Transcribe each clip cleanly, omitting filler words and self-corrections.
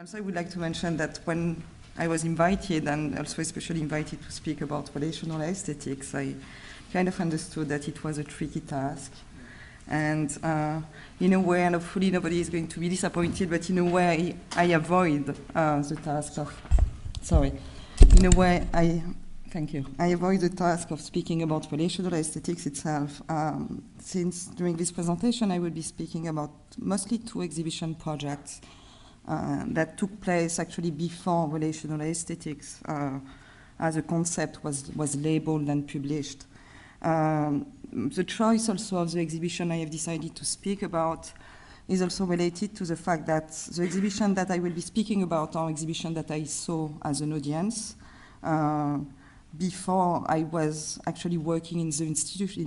Also, I would like to mention that when I was invited, and also especially invited to speak about relational aesthetics, I kind of understood that it was a tricky task. And in a way, and hopefully nobody is going to be disappointed, but in a way, I avoid the task of, in a way, thank you. I avoid the task of speaking about relational aesthetics itself, since during this presentation, I will be speaking about mostly two exhibition projects that took place actually before relational aesthetics as a concept was labeled and published. The choice also of the exhibition I have decided to speak about is also related to the fact that the exhibition that I will be speaking about are exhibitions that I saw as an audience before I was actually working in the institution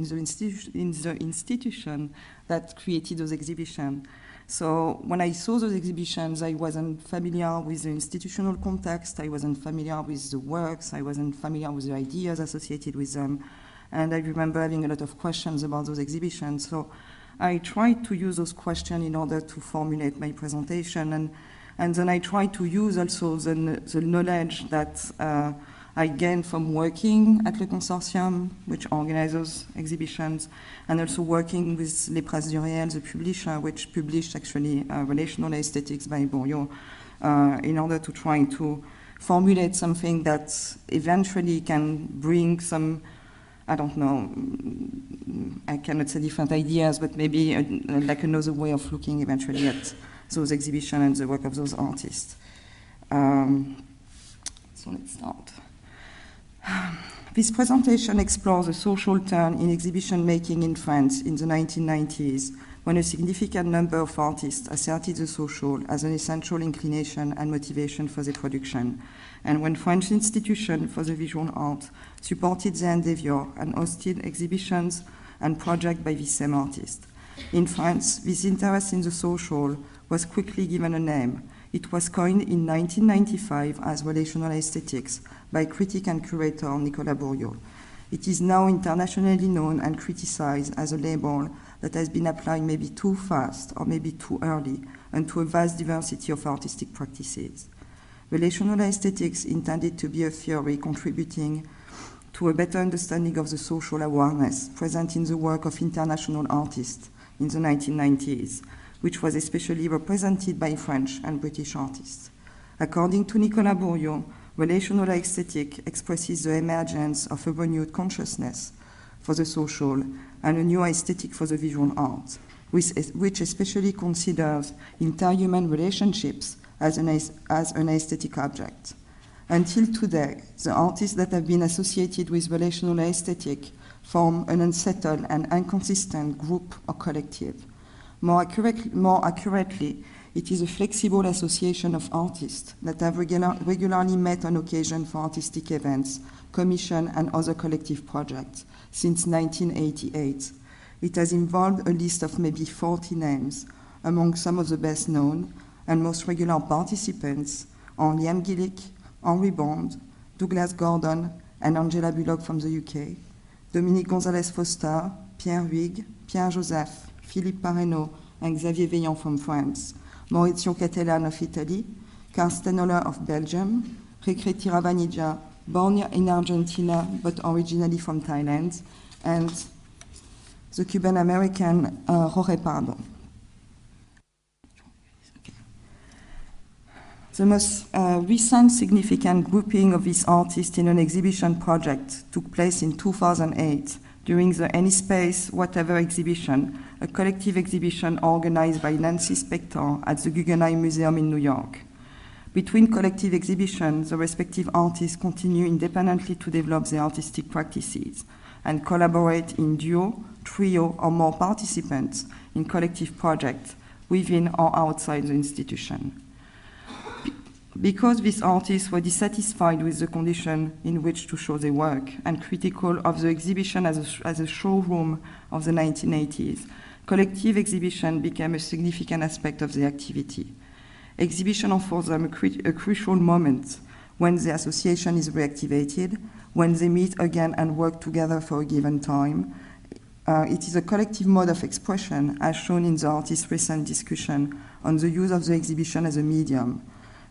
that created those exhibitions. So when I saw those exhibitions, I wasn't familiar with the institutional context, I wasn't familiar with the works, I wasn't familiar with the ideas associated with them. And I remember having a lot of questions about those exhibitions. So I tried to use those questions in order to formulate my presentation. And then I tried to use also the knowledge that I gained from working at Le Consortium, which organizes exhibitions, and also working with Les Presses du Réel, the publisher, which published actually Relational Aesthetics by Bourriaud, in order to try to formulate something that eventually can bring some, I don't know, I cannot say different ideas, but maybe like another way of looking eventually at those exhibitions and the work of those artists. So let's start. This presentation explores a social turn in exhibition making in France in the 1990s, when a significant number of artists asserted the social as an essential inclination and motivation for their production, and when French institutions for the visual art supported their endeavor and hosted exhibitions and projects by these same artists. In France, this interest in the social was quickly given a name. It was coined in 1995 as relational aesthetics by critic and curator Nicolas Bourriaud. It is now internationally known and criticized as a label that has been applied maybe too fast or maybe too early and to a vast diversity of artistic practices. Relational aesthetics intended to be a theory contributing to a better understanding of the social awareness present in the work of international artists in the 1990s, which was especially represented by French and British artists. According to Nicolas Bourriaud, relational aesthetic expresses the emergence of a renewed consciousness for the social and a new aesthetic for the visual art, which especially considers interhuman relationships as an aesthetic object. Until today, the artists that have been associated with relational aesthetic form an unsettled and inconsistent group or collective. More accurately, it is a flexible association of artists that have regularly met on occasion for artistic events, commission, and other collective projects since 1988. It has involved a list of maybe 40 names, among some of the best known and most regular participants are Liam Gillick, Henry Bond, Douglas Gordon, and Angela Bullock from the UK, Dominique Gonzalez-Foster, Pierre Huyghe, Pierre Joseph, Philippe Parreno, and Xavier Veillant from France, Maurizio Cattelan of Italy, Karsten Oller of Belgium, Rekriti Ravanija, born in Argentina but originally from Thailand, and the Cuban-American Jorge Pardo. The most recent significant grouping of these artists in an exhibition project took place in 2008 during the Any Space Whatever exhibition, a collective exhibition organized by Nancy Spector at the Guggenheim Museum in New York. Between collective exhibitions, the respective artists continue independently to develop their artistic practices and collaborate in duo, trio, or more participants in collective projects within or outside the institution. Because these artists were dissatisfied with the condition in which to show their work and critical of the exhibition as a showroom of the 1980s, collective exhibition became a significant aspect of the activity. Exhibition offers them a crucial moment when the association is reactivated, when they meet again and work together for a given time. It is a collective mode of expression, as shown in the artist's recent discussion on the use of the exhibition as a medium.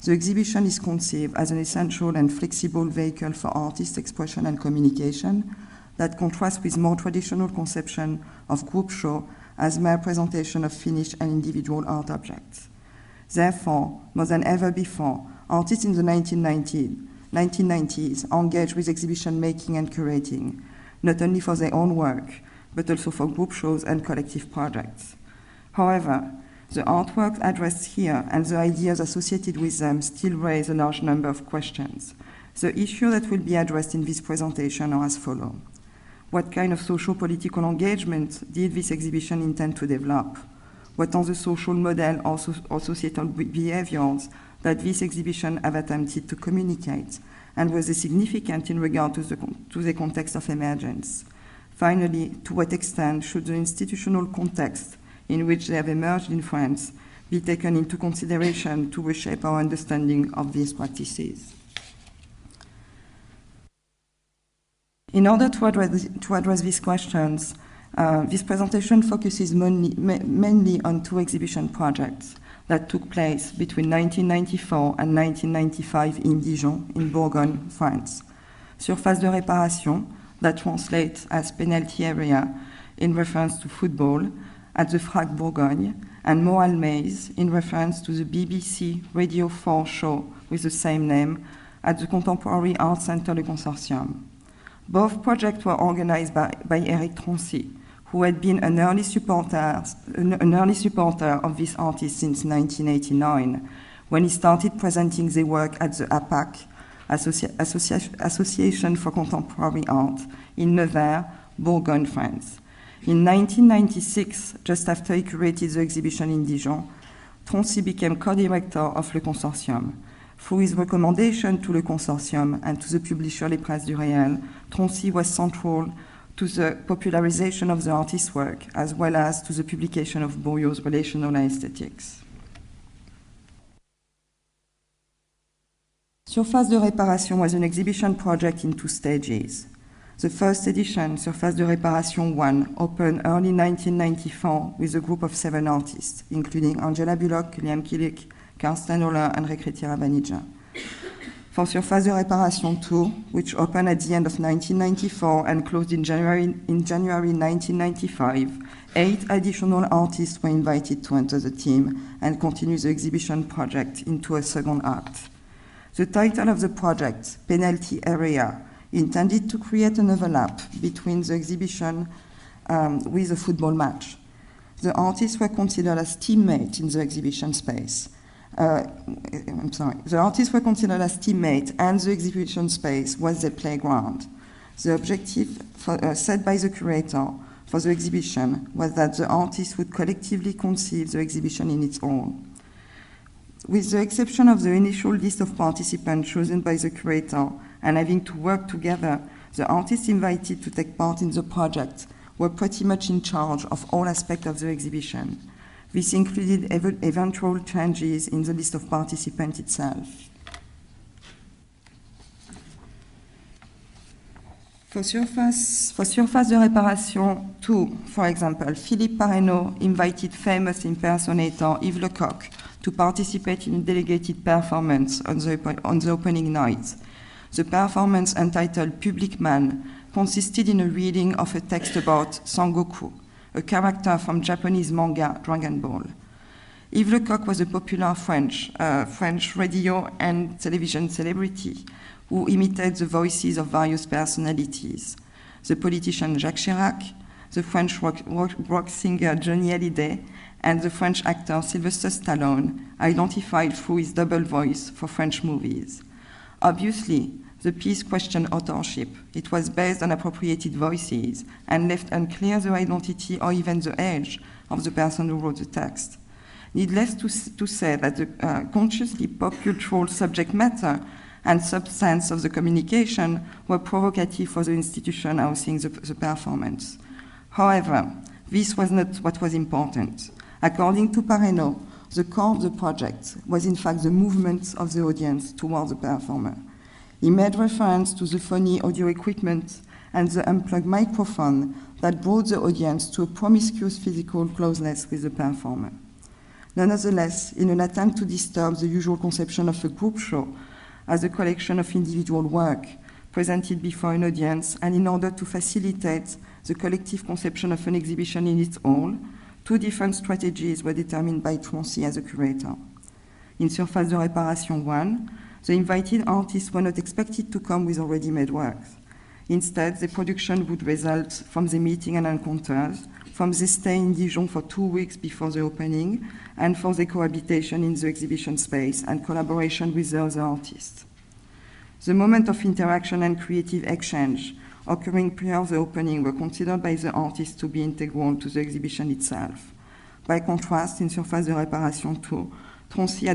The exhibition is conceived as an essential and flexible vehicle for artist expression and communication that contrasts with more traditional conception of group show as mere presentation of finished and individual art objects. Therefore, more than ever before, artists in the 1990s engaged with exhibition making and curating, not only for their own work, but also for group shows and collective projects. However, the artworks addressed here and the ideas associated with them still raise a large number of questions. The issues that will be addressed in this presentation are as follows. What kind of social-political engagement did this exhibition intend to develop? What are the social model or societal behaviors that this exhibition have attempted to communicate? And was they significant in regard to the context of emergence? Finally, to what extent should the institutional context in which they have emerged in France be taken into consideration to reshape our understanding of these practices? In order to address these questions, this presentation focuses mainly on two exhibition projects that took place between 1994 and 1995 in Dijon, in Bourgogne, France. Surface de réparation, that translates as penalty area in reference to football, at the FRAC Bourgogne, and Moal Maze in reference to the BBC Radio 4 show with the same name at the Contemporary Art Center Le Consortium. Both projects were organized by Eric Troncy, who had been an early supporter of this artist since 1989, when he started presenting their work at the APAC, Association for Contemporary Art, in Nevers, Bourgogne, France. In 1996, just after he curated the exhibition in Dijon, Troncy became co-director of Le Consortium. Through his recommendation to Le Consortium and to the publisher Les Presses du Réel, Troncy was central to the popularization of the artist's work, as well as to the publication of Bourriaud's Relational Aesthetics. Surface de Réparation was an exhibition project in two stages. The first edition, Surface de Réparation 1, opened early 1994 with a group of 7 artists, including Angela Bullock, Liam Killick, Karsten Oller, and Rekriti Rabanidja. For Surface de Réparation 2, which opened at the end of 1994 and closed in January 1995, 8 additional artists were invited to enter the team and continue the exhibition project into a second act. The title of the project, Penalty Area, intended to create an overlap between the exhibition with a football match. The artists were considered as teammates in the exhibition space. The artists were considered as teammates, and the exhibition space was their playground. The objective set by the curator for the exhibition was that the artists would collectively conceive the exhibition in its own. With the exception of the initial list of participants chosen by the curator and having to work together, the artists invited to take part in the project were pretty much in charge of all aspects of the exhibition. This included eventual changes in the list of participants itself. For Surface de Réparation 2, for example, Philippe Parreno invited famous impersonator Yves Lecoq to participate in a delegated performance on the opening night. The performance, entitled Public Man, consisted in a reading of a text about Sangoku, a character from Japanese manga Dragon Ball. Yves Lecoq was a popular French radio and television celebrity who imitated the voices of various personalities. The politician Jacques Chirac, the French rock singer Johnny Hallyday, and the French actor Sylvester Stallone, identified through his double voice for French movies. Obviously, the piece questioned authorship. It was based on appropriated voices and left unclear the identity or even the age of the person who wrote the text. Needless to say that the consciously pop cultural subject matter and substance of the communication were provocative for the institution housing the performance. However, this was not what was important. According to Parreno, the core of the project was in fact the movement of the audience towards the performer. He made reference to the phony audio equipment and the unplugged microphone that brought the audience to a promiscuous physical closeness with the performer. Nonetheless, in an attempt to disturb the usual conception of a group show as a collection of individual work presented before an audience, and in order to facilitate the collective conception of an exhibition in its whole, two different strategies were determined by Troncy as a curator. In Surface de Réparation 1, the invited artists were not expected to come with already made works. Instead, the production would result from the meeting and encounters, from the stay in Dijon for 2 weeks before the opening, and for the cohabitation in the exhibition space and collaboration with the other artists. The moment of interaction and creative exchange occurring prior to the opening were considered by the artists to be integral to the exhibition itself. By contrast, in Surface de Réparation 2, Troncy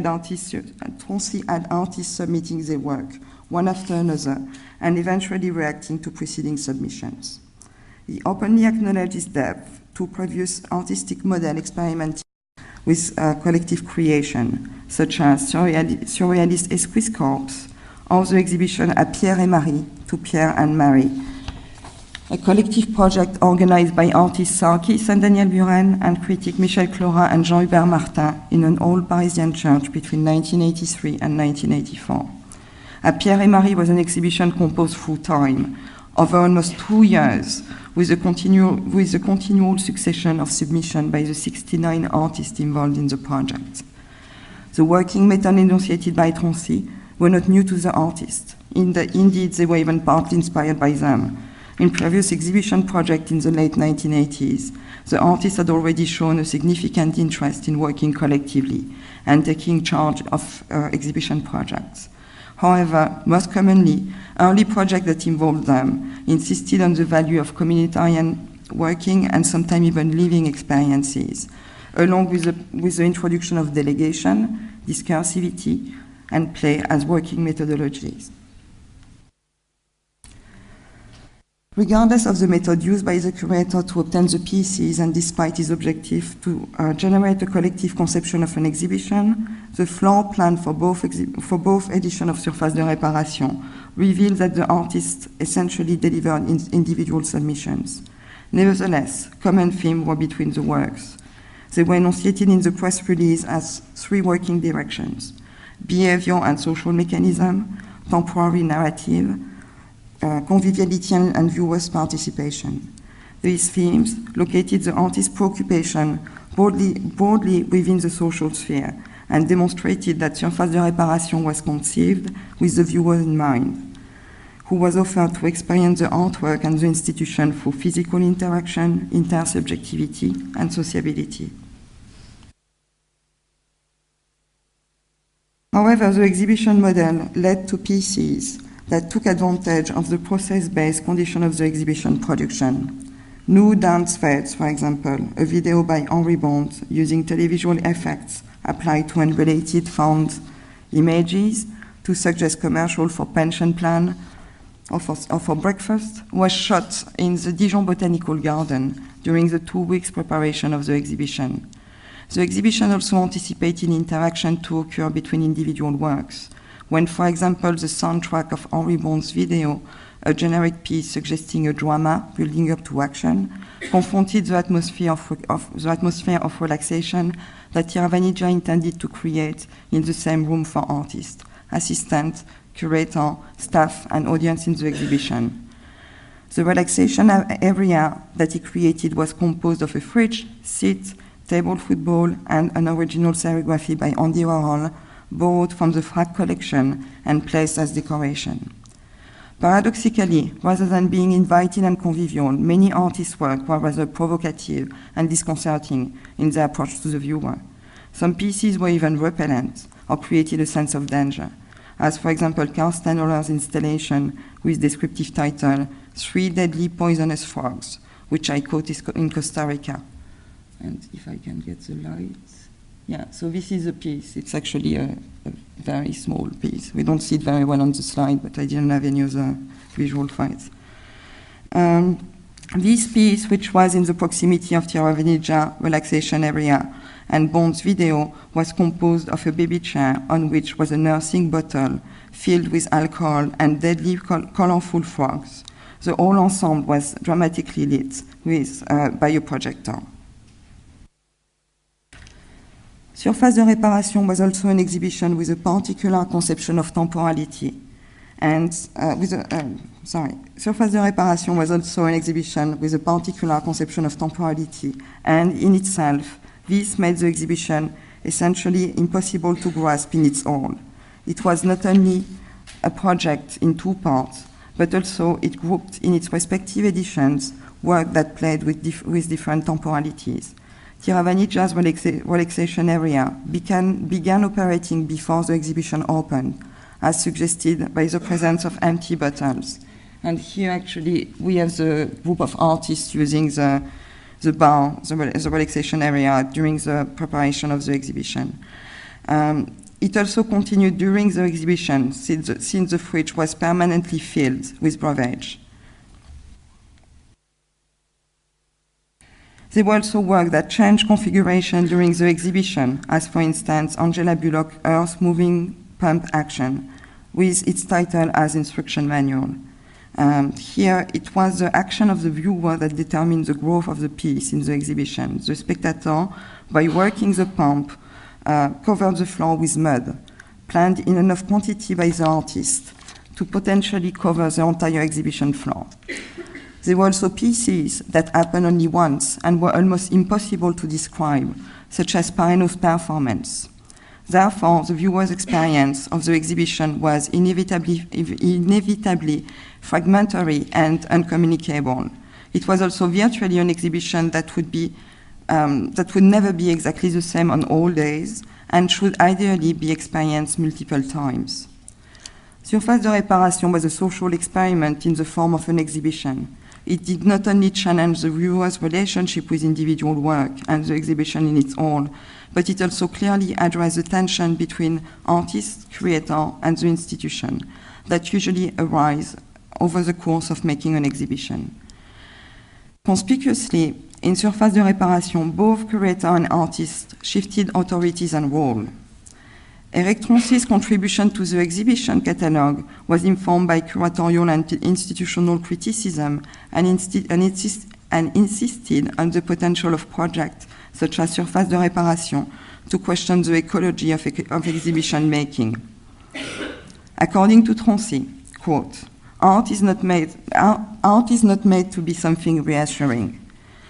had artists submitting their work, one after another, and eventually reacting to preceding submissions. He openly acknowledged his depth to previous artistic model experimenting with collective creation, such as Surrealist Esquisse Corps, or the exhibition À Pierre et Marie, to Pierre and Marie, a collective project organized by artists Sarkis and Daniel Buren and critic Michel Clora and Jean-Hubert Martin in an old Parisian church between 1983 and 1984. À Pierre et Marie was an exhibition composed through time, over almost 2 years, with a continual succession of submissions by the 69 artists involved in the project. The working method enunciated by Troncy were not new to the artists. Indeed, they were even partly inspired by them. In previous exhibition projects in the late 1980s, the artists had already shown a significant interest in working collectively and taking charge of exhibition projects. However, most commonly, early projects that involved them insisted on the value of communitarian working and sometimes even living experiences, along with the introduction of delegation, discursivity, and play as working methodologies. Regardless of the method used by the curator to obtain the pieces and despite his objective to generate a collective conception of an exhibition, the floor plan for both editions of Surface de Réparation revealed that the artists essentially delivered individual submissions. Nevertheless, common themes were between the works. They were enunciated in the press release as 3 working directions: behavior and social mechanism, temporary narrative, conviviality and viewers' participation. These themes located the artist's preoccupation broadly within the social sphere and demonstrated that Surface de Réparation was conceived with the viewer in mind, who was offered to experience the artwork and the institution through physical interaction, intersubjectivity, and sociability. However, the exhibition model led to pieces that took advantage of the process-based condition of the exhibition production. New Dance Fades, for example, a video by Henri Bond using televisual effects applied to unrelated found images to suggest commercial for pension plan or for breakfast, was shot in the Dijon Botanical Garden during the 2 weeks preparation of the exhibition. The exhibition also anticipated interaction to occur between individual works, when, for example, the soundtrack of Henri Bond's video, a generic piece suggesting a drama building up to action, confronted the atmosphere of relaxation that Tiravanidzha intended to create in the same room for artists, assistants, curator, staff, and audience in the exhibition. The relaxation area that he created was composed of a fridge, seat, table football, and an original serigraphy by Andy Warhol, borrowed from the Frac collection and placed as decoration. Paradoxically, rather than being inviting and convivial, many artists' work were rather provocative and disconcerting in their approach to the viewer. Some pieces were even repellent or created a sense of danger, as for example Karl Steinoller's installation with descriptive title, 3 Deadly Poisonous Frogs, which I quote is in Costa Rica. And if I can get the light. Yeah, so this is a piece. It's actually a very small piece. We don't see it very well on the slide, but I didn't have any other visual fights. This piece, which was in the proximity of Tiravanidzha relaxation area and Bond's video, was composed of a baby chair on which was a nursing bottle filled with alcohol and deadly colorful frogs. The whole ensemble was dramatically lit by a projector. Surface de Réparation was also an exhibition with a particular conception of temporality. And Surface de Réparation was also an exhibition with a particular conception of temporality, and in itself, this made the exhibition essentially impossible to grasp in its whole. It was not only a project in two parts, but also it grouped in its respective editions work that played with different temporalities. Tiravani Jazz Relaxation Area began operating before the exhibition opened, as suggested by the presence of empty bottles. And here actually we have the group of artists using the bar, the relaxation area during the preparation of the exhibition. It also continued during the exhibition since the fridge was permanently filled with beverage. There were also work that changed configuration during the exhibition, as for instance Angela Bullock Earth Moving Pump Action, with its title as instruction manual. Here it was the action of the viewer that determined the growth of the piece in the exhibition. The spectator, by working the pump, covered the floor with mud, planned in enough quantity by the artist to potentially cover the entire exhibition floor. There were also pieces that happened only once and were almost impossible to describe, such as Pareno's performance. Therefore, the viewer's experience of the exhibition was inevitably fragmentary and uncommunicable. It was also virtually an exhibition that would never be exactly the same on all days and should ideally be experienced multiple times. Surface de Réparation was a social experiment in the form of an exhibition. It did not only challenge the viewer's relationship with individual work and the exhibition in its whole, but it also clearly addressed the tension between artist, creator, and the institution that usually arise over the course of making an exhibition. Conspicuously, in Surface de Réparation, both curator and artist shifted authorities and role. Eric Troncy's contribution to the exhibition catalogue was informed by curatorial and institutional criticism and insisted on the potential of projects such as Surface de Réparation to question the ecology of exhibition making. According to Troncy, quote, art is not made to be something reassuring,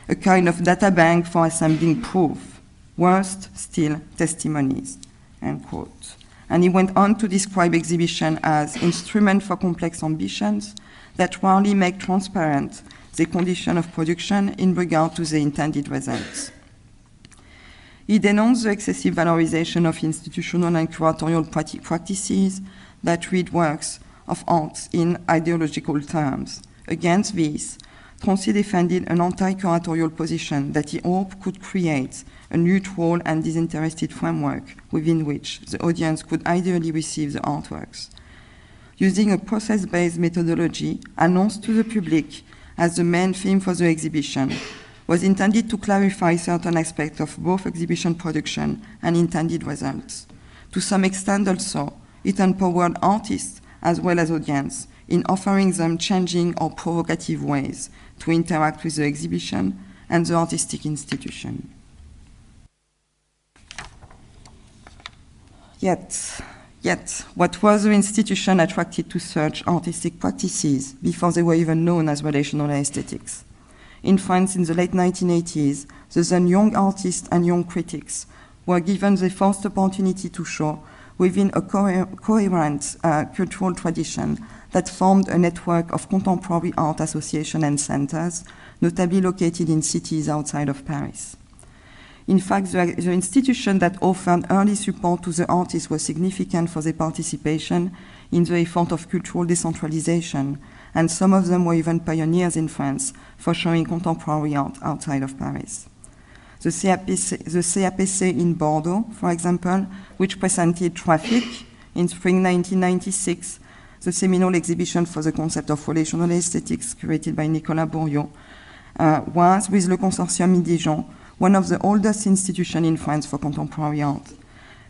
a kind of data bank for assembling proof, worst still, testimonies. End quote. And he went on to describe exhibition as instrument for complex ambitions that rarely make transparent the condition of production in regard to the intended results. He denounced the excessive valorization of institutional and curatorial practices that read works of art in ideological terms. Against this, Troncy defended an anti-curatorial position that he hoped could create a neutral and disinterested framework within which the audience could ideally receive the artworks. Using a process-based methodology announced to the public as the main theme for the exhibition was intended to clarify certain aspects of both exhibition production and intended results. To some extent also, it empowered artists as well as audience in offering them changing or provocative ways to interact with the exhibition and the artistic institution. Yet, what was the institution attracted to such artistic practices before they were even known as relational aesthetics? In France, in the late 1980s, the then young artists and young critics were given the first opportunity to show within a coherent cultural tradition that formed a network of contemporary art associations and centers, notably located in cities outside of Paris. In fact, the institution that offered early support to the artists was significant for their participation in the effort of cultural decentralization, and some of them were even pioneers in France for showing contemporary art outside of Paris. The CAPC in Bordeaux, for example, which presented Traffic in spring 1996, the seminal exhibition for the concept of relational aesthetics created by Nicolas Bourriaud, was, with Le Consortium in Dijon, one of the oldest institutions in France for contemporary art.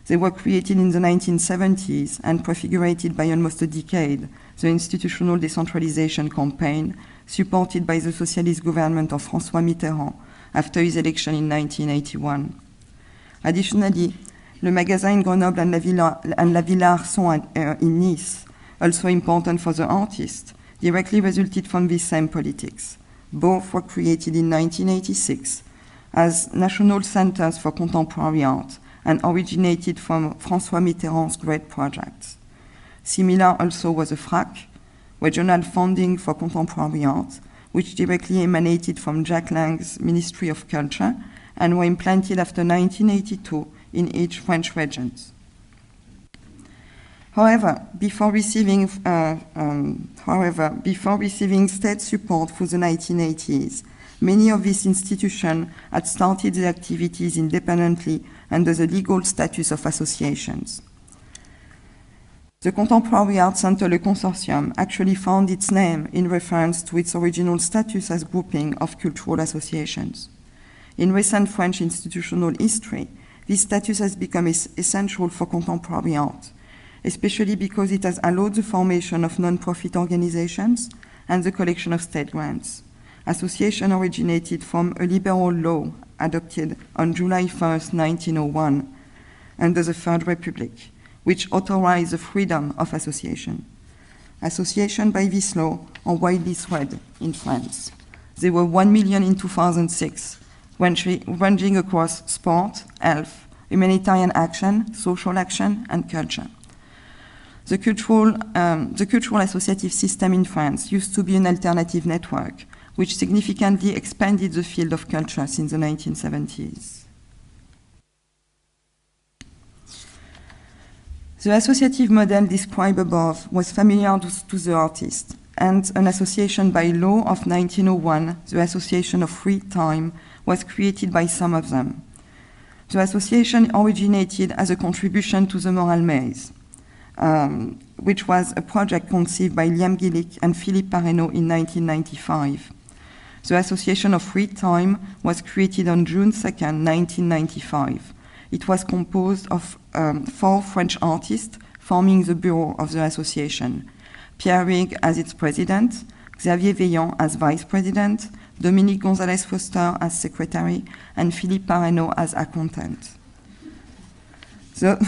They were created in the 1970s and prefigurated by almost a decade the institutional decentralization campaign supported by the socialist government of François Mitterrand after his election in 1981. Additionally, Le Magasin in Grenoble and La Villa in Nice, also important for the artist, directly resulted from this same politics. Both were created in 1986 as national centers for contemporary art and originated from François Mitterrand's great projects. Similar also was the FRAC, Regional Funding for Contemporary Art, which directly emanated from Jack Lang's Ministry of Culture and were implanted after 1982 in each French region. However, before receiving state support for the 1980s, many of these institutions had started their activities independently under the legal status of associations. The Contemporary Art Center Le Consortium actually found its name in reference to its original status as grouping of cultural associations. In recent French institutional history, this status has become essential for contemporary art, especially because it has allowed the formation of non-profit organizations and the collection of state grants. Association originated from a liberal law adopted on July 1st, 1901, under the Third Republic, which authorized the freedom of association. Associations by this law are widely spread in France. There were 1 million in 2006, ranging across sport, health, humanitarian action, social action, and culture. The cultural associative system in France used to be an alternative network, which significantly expanded the field of culture since the 1970s. The associative model described above was familiar to the artist, and an association by law of 1901, the Association of Free Time, was created by some of them. The association originated as a contribution to the Moral Maze, which was a project conceived by Liam Gillick and Philippe Parreno in 1995. The Association of Free Time was created on June 2nd, 1995. It was composed of 4 French artists forming the bureau of the association. Pierre Huyghe as its president, Xavier Veillant as vice president, Dominique Gonzalez Foster as secretary, and Philippe Parreno as accountant. The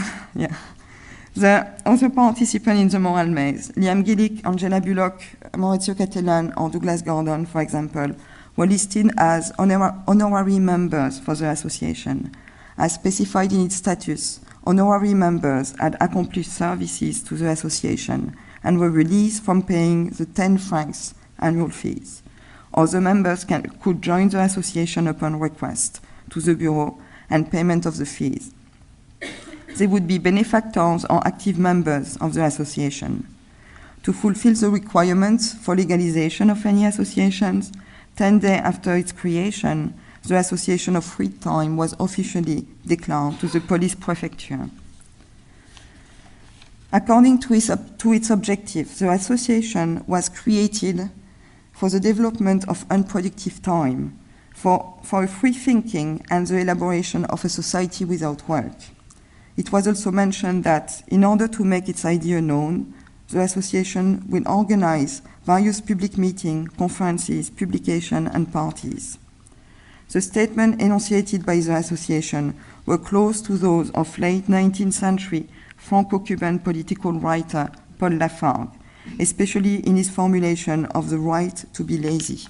other participants in the Moral Maze, Liam Gillick, Angela Bullock, Maurizio Cattelan, or Douglas Gordon, for example, were listed as honorary members for the association. As specified in its status, honorary members had accomplished services to the association and were released from paying the 10 francs annual fees. Other members could join the association upon request to the bureau and payment of the fees. They would be benefactors or active members of the association. To fulfill the requirements for legalization of any associations, 10 days after its creation, the Association of Free Time was officially declared to the police prefecture. According to its objective, the association was created for the development of unproductive time, for free thinking and the elaboration of a society without work. It was also mentioned that in order to make its idea known, the association will organize various public meetings, conferences, publications, and parties. The statements enunciated by the association were close to those of late 19th century Franco-Cuban political writer Paul Lafargue, especially in his formulation of the right to be lazy,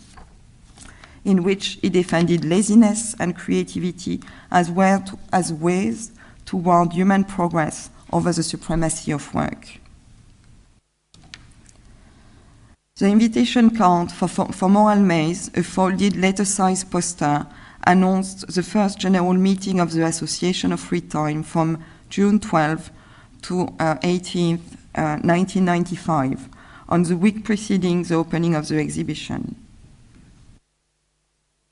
in which he defended laziness and creativity as ways toward human progress over the supremacy of work. The invitation card for Moral Maze, a folded letter-sized poster, announced the first general meeting of the Association of Free Time from June 12 to 18th, 1995, on the week preceding the opening of the exhibition.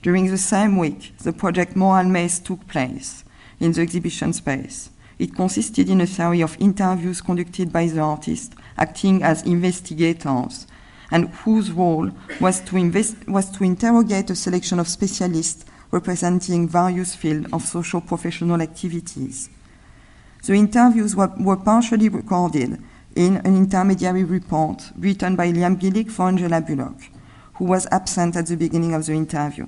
During the same week, the project Moral Maze took place in the exhibition space. It consisted in a series of interviews conducted by the artists, acting as investigators, and whose role was to interrogate a selection of specialists representing various fields of social professional activities. The interviews were partially recorded in an intermediary report written by Liam Gillick for Angela Bullock, who was absent at the beginning of the interview.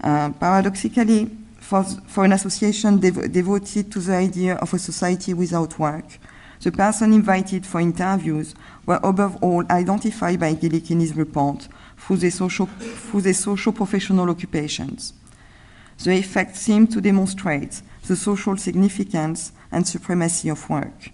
Paradoxically, for an association devoted to the idea of a society without work. The person invited for interviews were above all identified by Gillick in his report through their socio-professional occupations. The effect seemed to demonstrate the social significance and supremacy of work.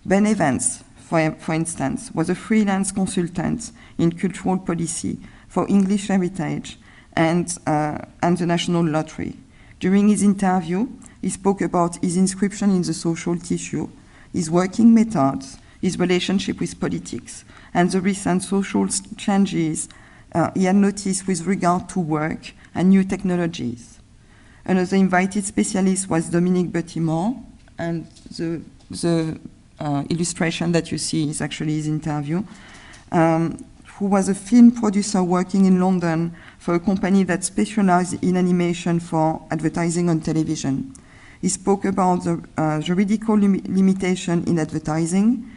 Ben Evans, for instance, was a freelance consultant in cultural policy for English Heritage and the National Lottery. During his interview, he spoke about his inscription in the social tissue, his working methods, his relationship with politics, and the recent social changes he had noticed with regard to work and new technologies. Another invited specialist was Dominique Buttimore, and the illustration that you see is actually his interview, who was a film producer working in London for a company that specialized in animation for advertising on television. He spoke about the juridical limitation in advertising,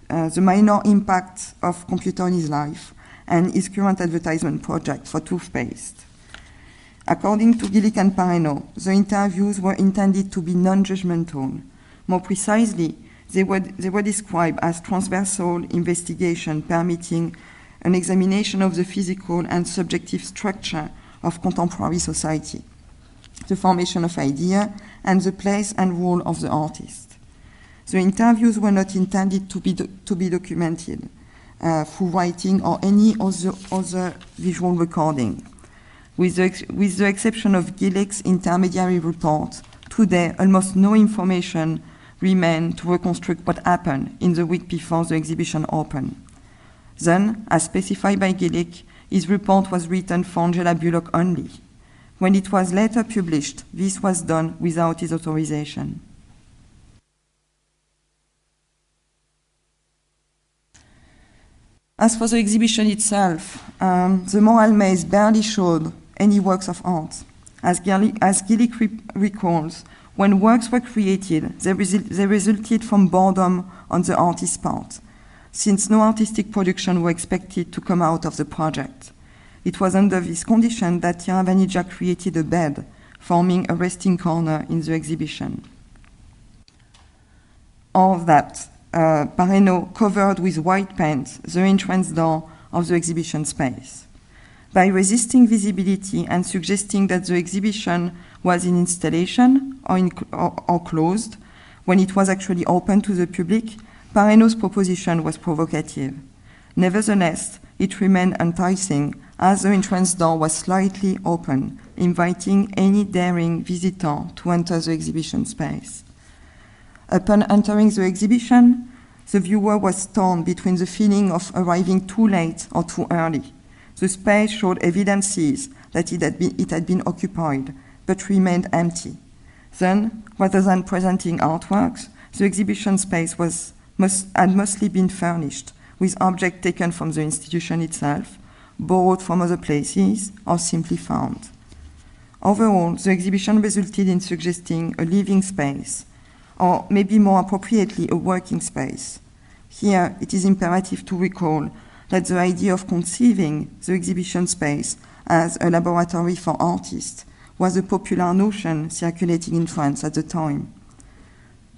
the minor impact of computer in his life, and his current advertisement project for toothpaste. According to Gillick and Parreno, the interviews were intended to be non-judgmental. More precisely, they were described as transversal investigation permitting an examination of the physical and subjective structure of contemporary society, the formation of ideas, and the place and role of the artist. The interviews were not intended to be documented through writing or any other visual recording. With the exception of Gillick's intermediary report, today almost no information remains to reconstruct what happened in the week before the exhibition opened. Then, as specified by Gillick, his report was written for Angela Bullock only. When it was later published, this was done without his authorization. As for the exhibition itself, the Moral Maze barely showed any works of art. As Gillick recalls, when works were created, they resulted from boredom on the artist's part, since no artistic production were expected to come out of the project. It was under this condition that Thierry Vanija created a bed, forming a resting corner in the exhibition. All that Parreno covered with white paint the entrance door of the exhibition space. By resisting visibility and suggesting that the exhibition was in installation or closed, when it was actually open to the public, Parreno's proposition was provocative. Nevertheless, it remained enticing as the entrance door was slightly open, inviting any daring visitor to enter the exhibition space. Upon entering the exhibition, the viewer was torn between the feeling of arriving too late or too early. The space showed evidences that it had been occupied, but remained empty. Then, rather than presenting artworks, the exhibition space had mostly been furnished with objects taken from the institution itself, borrowed from other places, or simply found. Overall, the exhibition resulted in suggesting a living space, or maybe more appropriately, a working space. Here, it is imperative to recall that the idea of conceiving the exhibition space as a laboratory for artists was a popular notion circulating in France at the time.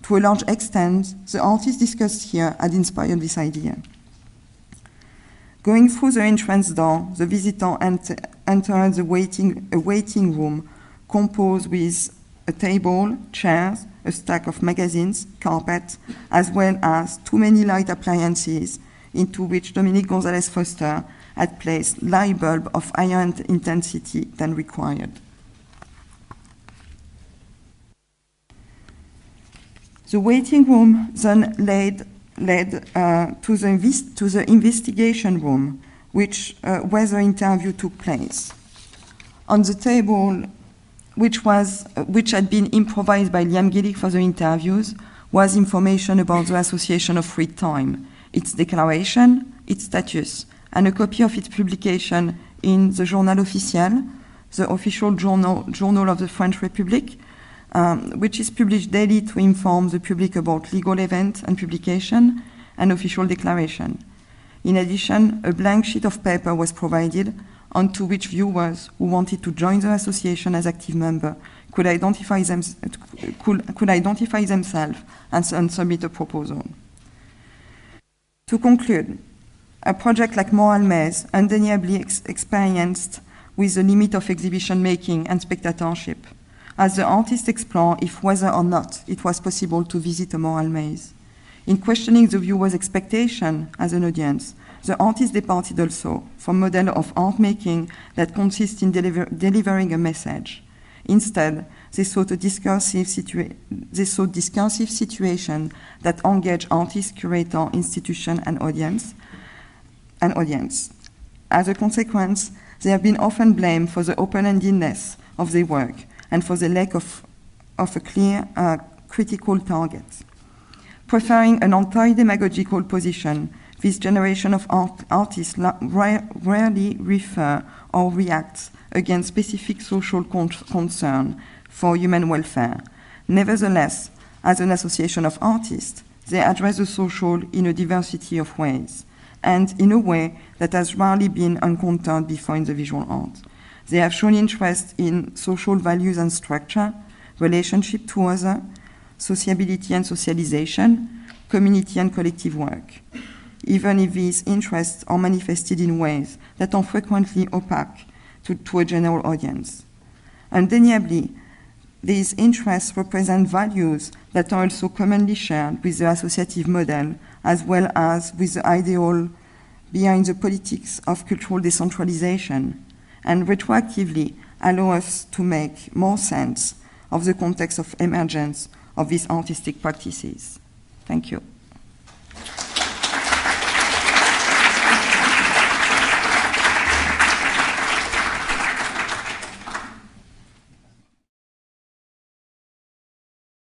To a large extent, the artists discussed here had inspired this idea. Going through the entrance door, the visitor entered a waiting room composed with a table, chairs, a stack of magazines, carpet, as well as too many light appliances into which Dominique Gonzalez Foster had placed light bulb of higher intensity than required. The waiting room then led to the investigation room, where the interview took place. On the table, which had been improvised by Liam Gillick for the interviews, was information about the Association of Free Time, its declaration, its status, and a copy of its publication in the Journal Officiel, the official journal of the French Republic, which is published daily to inform the public about legal events and publication and official declaration. In addition, a blank sheet of paper was provided onto which viewers who wanted to join the association as active members could identify themselves and submit a proposal. To conclude, a project like Moral-Maze undeniably experienced with the limit of exhibition making and spectatorship, as the artists explore if whether or not it was possible to visit a moral maze. In questioning the viewer's expectation as an audience, the artists departed also from a model of art making that consists in delivering a message. Instead, they sought a discursive situation that engaged artist, curator, institution, and audience. As a consequence, they have been often blamed for the open-endedness of their work and for the lack of a clear critical target. Preferring an anti-demagogical position, this generation of artists rarely refer or react against specific social concern for human welfare. Nevertheless, as an association of artists, they address the social in a diversity of ways, and in a way that has rarely been encountered before in the visual art. They have shown interest in social values and structure, relationship to others, sociability and socialization, community and collective work, even if these interests are manifested in ways that are frequently opaque to a general audience. Undeniably, these interests represent values that are also commonly shared with the associative model, as well as with the ideal behind the politics of cultural decentralization, and retroactively allow us to make more sense of the context of emergence of these artistic practices. Thank you.